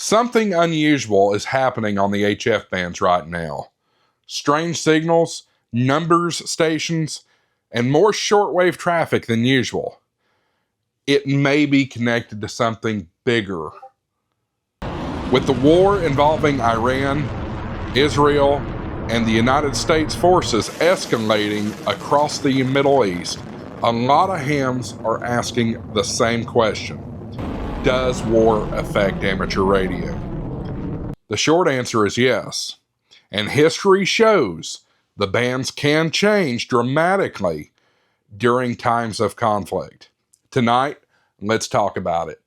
Something unusual is happening on the HF bands right now. Strange signals, numbers stations, and more shortwave traffic than usual. It may be connected to something bigger. With the war involving Iran, Israel, and the United States forces escalating across the Middle East, a lot of hams are asking the same question. Does war affect amateur radio? The short answer is yes. And history shows the bands can change dramatically during times of conflict. Tonight, let's talk about it.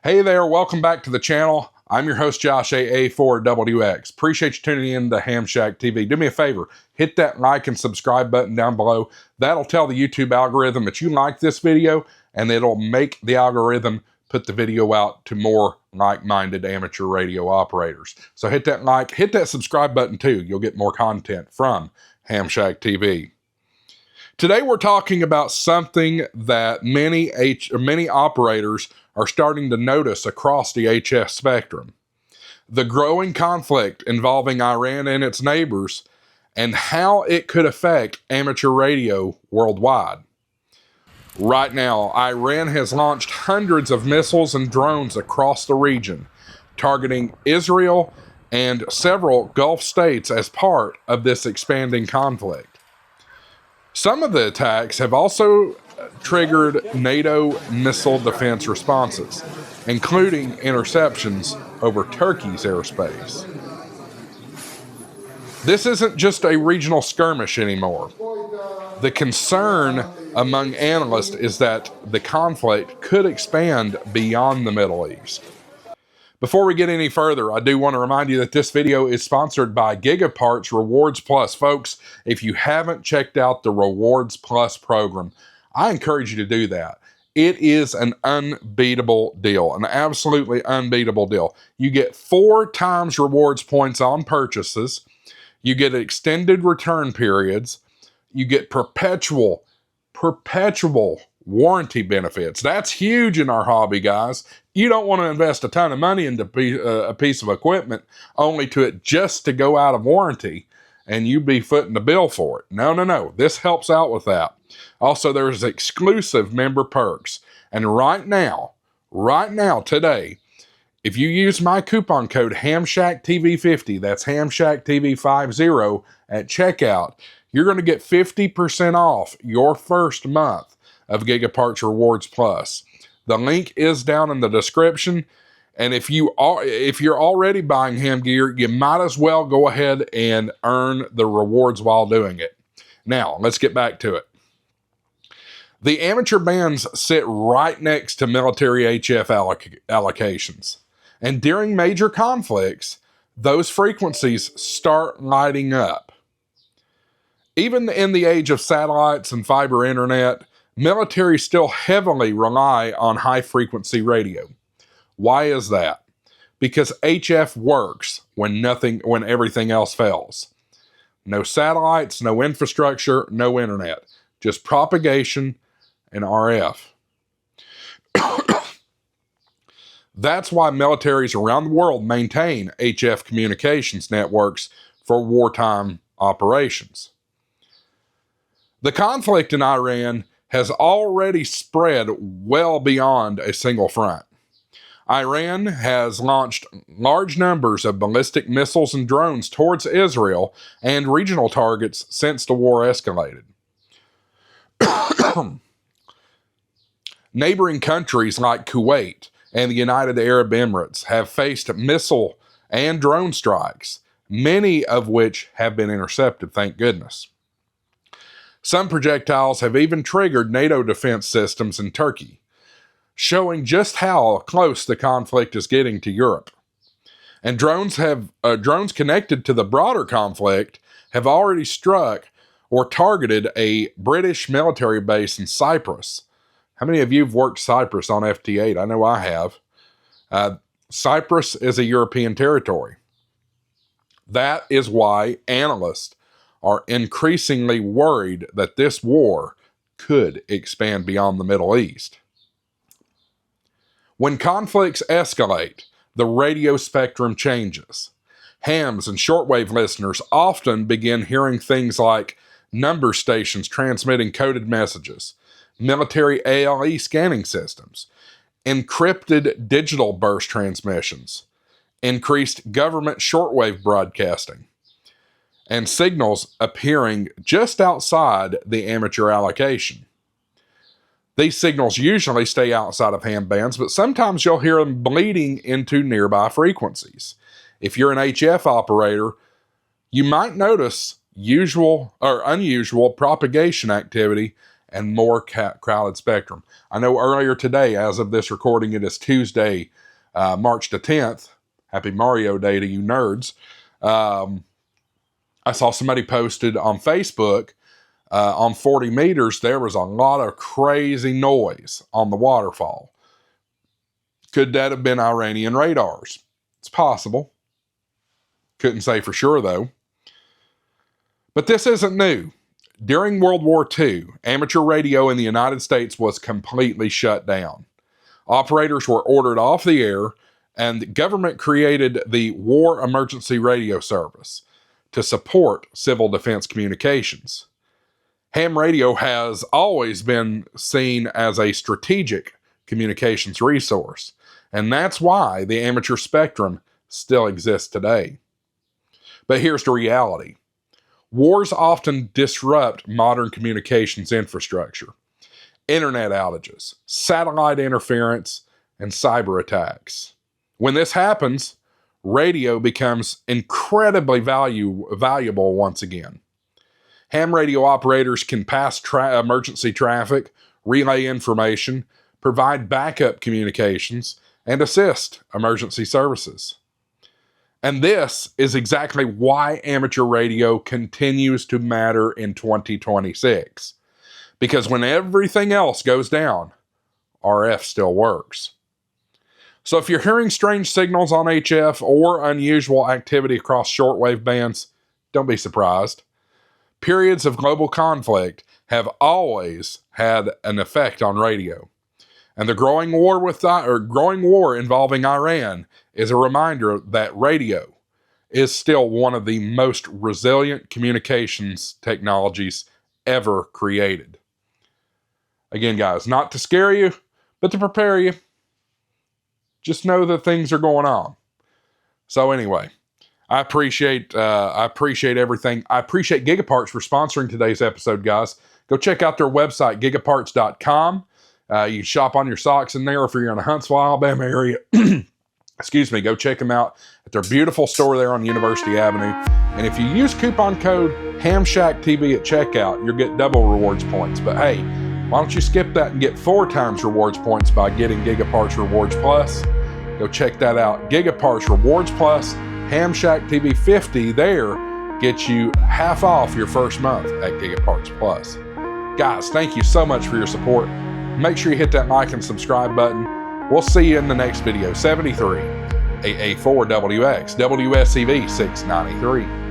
Hey there, welcome back to the channel. I'm your host, Josh AA4WX. Appreciate you tuning in to Ham Shack TV. Do me a favor, hit that like and subscribe button down below. That'll tell the YouTube algorithm that you like this video, and it'll make the algorithm put the video out to more like-minded amateur radio operators. So hit that like, hit that subscribe button too. You'll get more content from Ham Shack TV. Today we're talking about something that many operators are starting to notice across the HF spectrum. The growing conflict involving Iran and its neighbors, and how it could affect amateur radio worldwide. Right now, Iran has launched hundreds of missiles and drones across the region, targeting Israel and several Gulf states as part of this expanding conflict. Some of the attacks have also triggered NATO missile defense responses, including interceptions over Turkey's airspace. This isn't just a regional skirmish anymore. The concern among analysts is that the conflict could expand beyond the Middle East. Before we get any further, I do want to remind you that this video is sponsored by Gigaparts Rewards Plus. Folks, if you haven't checked out the Rewards Plus program, I encourage you to do that. It is an unbeatable deal, an absolutely unbeatable deal. You get 4 times rewards points on purchases. You get extended return periods. You get perpetual warranty benefits. That's huge in our hobby, guys. You don't want to invest a ton of money into a piece of equipment only to it just to go out of warranty and you be footing the bill for it. No. This helps out with that. Also, there's exclusive member perks. And right now, today, if you use my coupon code HamShackTV50, that's HamShackTV50 at checkout, you're going to get 50% off your first month of Gigaparts Rewards Plus. The link is down in the description. And if you're already buying ham gear, you might as well go ahead and earn the rewards while doing it. Now, let's get back to it. The amateur bands sit right next to military HF allocations. And during major conflicts, those frequencies start lighting up. Even in the age of satellites and fiber internet, military still heavily rely on high-frequency radio. Why is that? Because HF works when everything else fails. No satellites, no infrastructure, no internet. Just propagation and RF. That's why militaries around the world maintain HF communications networks for wartime operations. The conflict in Iran has already spread well beyond a single front. Iran has launched large numbers of ballistic missiles and drones towards Israel and regional targets since the war escalated. Neighboring countries like Kuwait and the United Arab Emirates have faced missile and drone strikes, many of which have been intercepted, thank goodness. Some projectiles have even triggered NATO defense systems in Turkey, showing just how close the conflict is getting to Europe. And drones connected to the broader conflict have already struck or targeted a British military base in Cyprus. How many of you have worked Cyprus on FT8? I know I have. Cyprus is a European territory. That is why analysts are increasingly worried that this war could expand beyond the Middle East. When conflicts escalate, the radio spectrum changes. Hams and shortwave listeners often begin hearing things like number stations transmitting coded messages, military ALE scanning systems, encrypted digital burst transmissions, increased government shortwave broadcasting, and signals appearing just outside the amateur allocation. These signals usually stay outside of ham bands, but sometimes you'll hear them bleeding into nearby frequencies. If you're an HF operator, you might notice usual or unusual propagation activity and more crowded spectrum. I know earlier today, as of this recording, it is Tuesday, March the 10th. Happy Mario Day to you nerds. I saw somebody posted on Facebook on 40 meters, there was a lot of crazy noise on the waterfall. Could that have been Iranian radars? It's possible. Couldn't say for sure, though. But this isn't new. During World War II, amateur radio in the United States was completely shut down. Operators were ordered off the air, and the government created the War Emergency Radio Service to support civil defense communications. Ham radio has always been seen as a strategic communications resource, and that's why the amateur spectrum still exists today. But here's the reality. Wars often disrupt modern communications infrastructure. Internet outages, satellite interference, and cyber attacks. When this happens, radio becomes incredibly valuable once again. Ham radio operators can pass emergency traffic, relay information, provide backup communications, and assist emergency services. And this is exactly why amateur radio continues to matter in 2026. Because when everything else goes down, RF still works. So if you're hearing strange signals on HF or unusual activity across shortwave bands, don't be surprised. Periods of global conflict have always had an effect on radio. And the growing war involving Iran is a reminder that radio is still one of the most resilient communications technologies ever created. Again, guys, not to scare you, but to prepare you. Just know that things are going on. So anyway, I appreciate everything. I appreciate Gigaparts for sponsoring today's episode, guys. Go check out their website, gigaparts.com. You can shop on your socks in there if you're in the Huntsville, Alabama area. Excuse me, go check them out at their beautiful store there on University Avenue. And if you use coupon code HAMShackTV at checkout, you'll get double rewards points. But hey, why don't you skip that and get 4 times rewards points by getting Gigaparts Rewards Plus? Go check that out. Gigaparts Rewards Plus, HamShackTV 50 there gets you half off your first month at Gigaparts Plus. Guys, thank you so much for your support. Make sure you hit that like and subscribe button. We'll see you in the next video. 73 AA4WX WSEV 693.